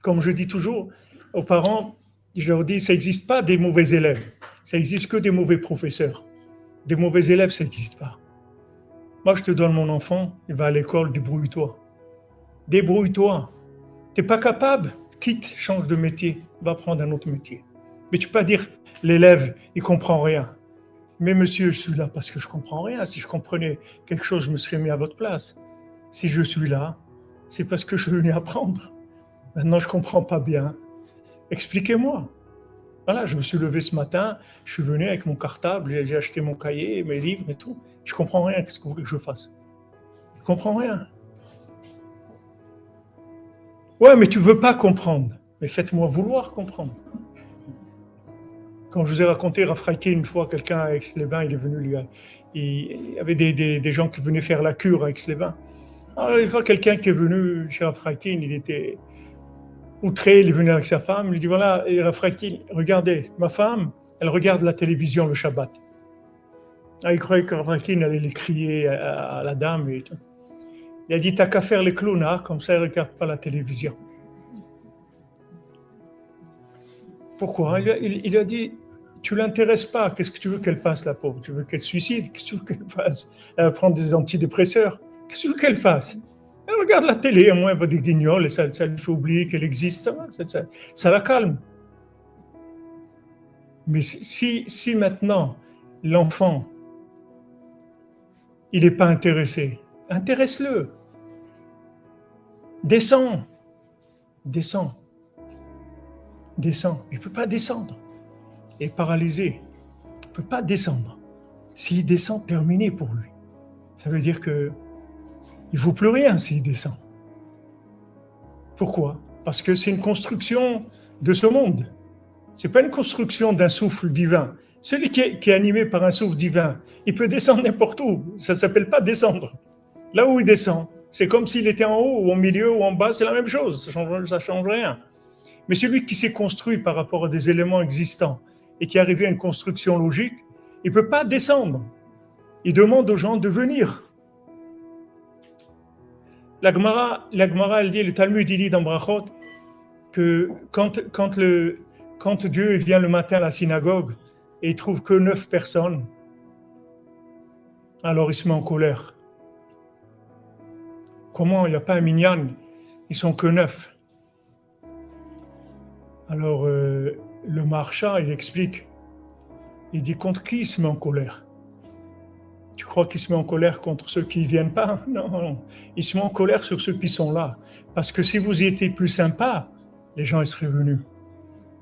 Comme je dis toujours aux parents, je leur dis, ça n'existe pas des mauvais élèves. Ça n'existe que des mauvais professeurs. Des mauvais élèves, ça n'existe pas. Moi, je te donne mon enfant, il va à l'école, débrouille-toi. Débrouille-toi. Tu n'es pas capable, quitte, change de métier, va prendre un autre métier. Mais tu peux pas dire, l'élève, il comprend rien. Mais monsieur, je suis là parce que je comprends rien. Si je comprenais quelque chose, je me serais mis à votre place. Si je suis là, c'est parce que je venais apprendre. Maintenant, je comprends pas bien. Expliquez-moi. Voilà, je me suis levé ce matin, je suis venu avec mon cartable, j'ai acheté mon cahier, mes livres et tout. Je comprends rien. Qu'est-ce que vous voulez que je fasse? Je comprends rien. Ouais, mais tu veux pas comprendre. Mais faites-moi vouloir comprendre. Quand je vous ai raconté, Rafraïki, une fois, quelqu'un à Aix-les-Bains, il est venu, lui, il y avait des gens qui venaient faire la cure à Aix-les-Bains. Alors, une fois, quelqu'un qui est venu chez Rafraïki, il était outré, il est venu avec sa femme, il lui dit, voilà, Rafraïki, regardez, ma femme, elle regarde la télévision le Shabbat. Ah, il croyait que Rafraïki allait les crier à la dame et tout. Il a dit, t'as qu'à faire les clowns, hein, comme ça, elle ne regarde pas la télévision. Pourquoi? Il a dit, tu ne l'intéresses pas. Qu'est-ce que tu veux qu'elle fasse, la pauvre? Tu veux qu'elle se suicide? Qu'est-ce que tu veux qu'elle fasse? Elle va prendre des antidépresseurs. Qu'est-ce que tu veux qu'elle fasse? Elle regarde la télé, au moins elle voit des guignols, et ça lui fait oublier qu'elle existe. Ça la calme. Mais si maintenant, l'enfant, il n'est pas intéressé, intéresse-le. Descends. Descends. Descends. Il ne peut pas descendre. Il est paralysé. Il ne peut pas descendre. S'il descend, terminé pour lui. Ça veut dire qu'il ne vaut plus rien s'il descend. Pourquoi? Parce que c'est une construction de ce monde. Ce n'est pas une construction d'un souffle divin. Celui qui est animé par un souffle divin, il peut descendre n'importe où. Ça ne s'appelle pas descendre. Là où il descend, c'est comme s'il était en haut ou au milieu ou en bas, c'est la même chose. Ça ne change rien. Mais celui qui s'est construit par rapport à des éléments existants et qui est arrivé à une construction logique, il ne peut pas descendre. Il demande aux gens de venir. La Gemara, elle dit, le Talmud, il dit dans Brachot, que quand Dieu vient le matin à la synagogue et il trouve que 9 personnes, alors il se met en colère. Comment il n'y a pas un minyan? Ils sont que 9. Alors le Maharsha, il explique, il dit contre qui il se met en colère? Tu crois qu'il se met en colère contre ceux qui ne viennent pas? Non, il se met en colère sur ceux qui sont là. Parce que si vous y étiez plus sympa, les gens y seraient venus.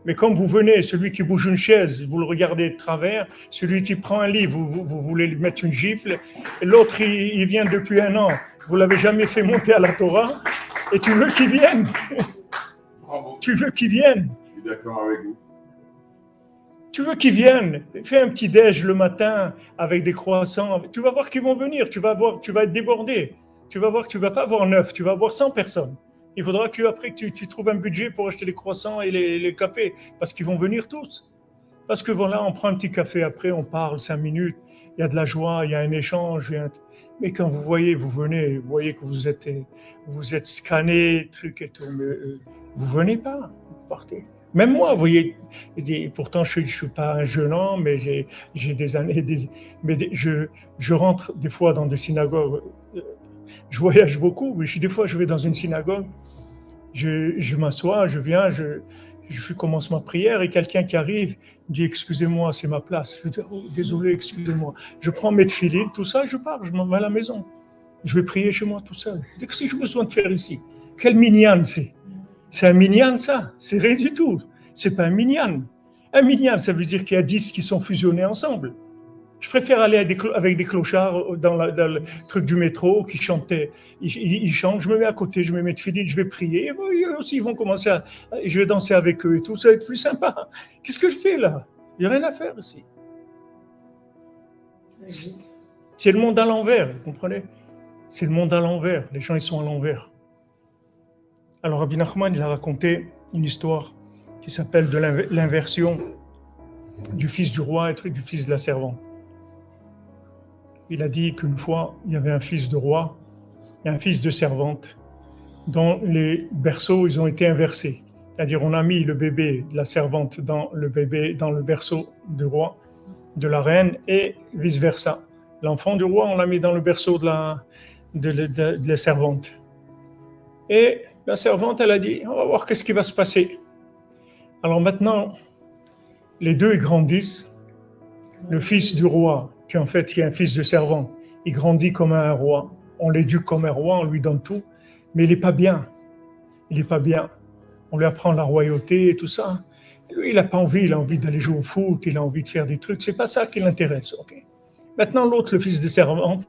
Mais quand vous venez, celui qui bouge une chaise, vous le regardez de travers, celui qui prend un livre, vous voulez lui mettre une gifle, et l'autre, il vient depuis 1 an, vous ne l'avez jamais fait monter à la Torah, et tu veux qu'il vienne. Bravo. Tu veux qu'il vienne. Je suis d'accord avec vous. Tu veux qu'ils viennent, fais un petit déj le matin avec des croissants, tu vas voir qu'ils vont venir, tu vas être débordé, tu vas voir que tu ne vas pas avoir 9, tu vas avoir 100 personnes. Il faudra qu'après que tu trouves un budget pour acheter les croissants et les cafés, parce qu'ils vont venir tous. Parce que voilà, on prend un petit café après, on parle 5 minutes, il y a de la joie, il y a un échange. Mais quand vous voyez vous voyez que vous êtes scanné, truc et tout, mais vous venez pas, vous partez. Même moi, vous voyez, pourtant je suis pas un jeune homme, mais j'ai des années, je rentre des fois dans des synagogues, je voyage beaucoup, mais des fois je vais dans une synagogue, je m'assois, je viens, je commence ma prière et quelqu'un qui arrive me dit excusez-moi, c'est ma place. Je dis oh, désolé, excusez-moi. Je prends mes tefilines, tout ça, je pars, je m'en vais à la maison. Je vais prier chez moi tout seul. Qu'est-ce que j'ai besoin de faire ici? Quel minyan c'est? C'est un minyan, ça? C'est rien du tout. C'est pas un minyan. Un minyan, ça veut dire qu'il y a 10 qui sont fusionnés ensemble. Je préfère aller avec des clochards dans le truc du métro qui chantaient. Ils chantent, je me mets à côté, je me mets de filine, je vais prier. Et eux aussi, ils vont commencer je vais danser avec eux et tout, ça va être plus sympa. Qu'est-ce que je fais là? Il n'y a rien à faire ici. C'est le monde à l'envers, vous comprenez? C'est le monde à l'envers. Les gens, ils sont à l'envers. Alors, Rabbi Nachman, il a raconté une histoire qui s'appelle de l'inversion du fils du roi et du fils de la servante. Il a dit qu'une fois, il y avait un fils de roi et un fils de servante dont les berceaux, ils ont été inversés. C'est-à-dire, on a mis le bébé de la servante dans le berceau du roi, de la reine, et vice-versa. L'enfant du roi, on l'a mis dans le berceau de la servante. Et la servante, elle a dit, on va voir qu'est-ce qui va se passer. Alors maintenant, les deux, ils grandissent. Le fils du roi, qui en fait est un fils de servant, il grandit comme un roi. On l'éduque comme un roi, on lui donne tout. Mais il n'est pas bien. Il n'est pas bien. On lui apprend la royauté et tout ça. Lui, il n'a pas envie. Il a envie d'aller jouer au foot. Il a envie de faire des trucs. C'est pas ça qui l'intéresse. Okay. Maintenant, l'autre, le fils de servante,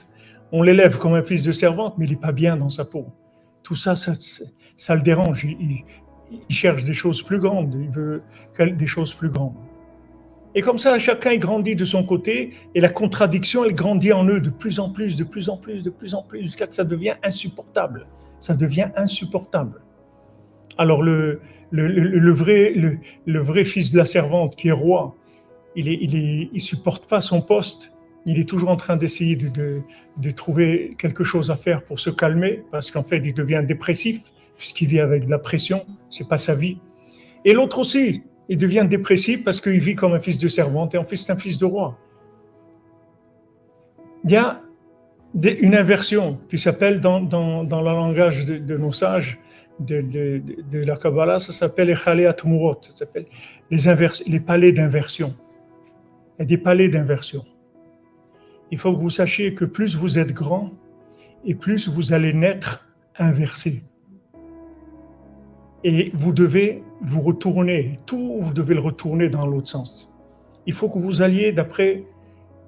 on l'élève comme un fils de servante, mais il n'est pas bien dans sa peau. Tout ça, ça le dérange. Il cherche des choses plus grandes. Il veut des choses plus grandes. Et comme ça, chacun il grandit de son côté, et la contradiction, elle grandit en eux de plus en plus, jusqu'à que ça devient insupportable. Ça devient insupportable. Alors le vrai fils de la servante, qui est roi, il supporte pas son poste. Il est toujours en train d'essayer de trouver quelque chose à faire pour se calmer, parce qu'en fait, il devient dépressif, puisqu'il vit avec de la pression. C'est pas sa vie. Et l'autre aussi, il devient dépressif parce qu'il vit comme un fils de servante et en fait c'est un fils de roi. Il y a une inversion qui s'appelle dans le langage de nos sages de la Kabbalah, ça s'appelle les Chaléat Murot, ça s'appelle les palais d'inversion. Il y a des palais d'inversion. Il faut que vous sachiez que plus vous êtes grand et plus vous allez naître inversé. Et vous devez vous retourner, vous devez le retourner dans l'autre sens. Il faut que vous alliez d'après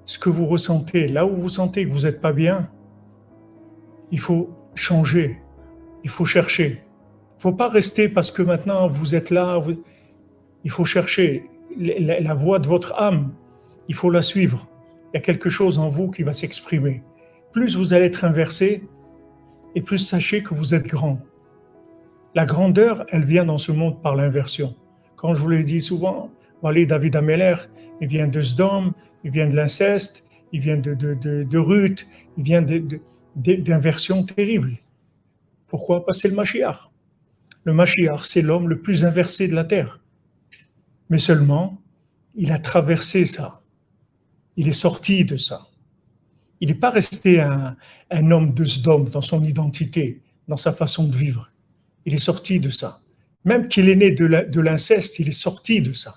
ce que vous ressentez. Là où vous sentez que vous n'êtes pas bien, il faut changer, il faut chercher. Il ne faut pas rester parce que maintenant vous êtes là. Il faut chercher la voix de votre âme, il faut la suivre. Il y a quelque chose en vous qui va s'exprimer. Plus vous allez être inversé, et plus sachez que vous êtes grand. La grandeur, elle vient dans ce monde par l'inversion. Quand je vous l'ai dit souvent, David Ameller, il vient de Sdom, il vient de l'inceste, il vient de Ruth, il vient d'inversions terribles. Pourquoi? Parce que c'est le Mashiach. Le Mashiach, c'est l'homme le plus inversé de la terre. Mais seulement, il a traversé ça. Il est sorti de ça. Il n'est pas resté un homme de Sdom dans son identité, dans sa façon de vivre. Il est sorti de ça. Même qu'il est né de l'inceste, il est sorti de ça.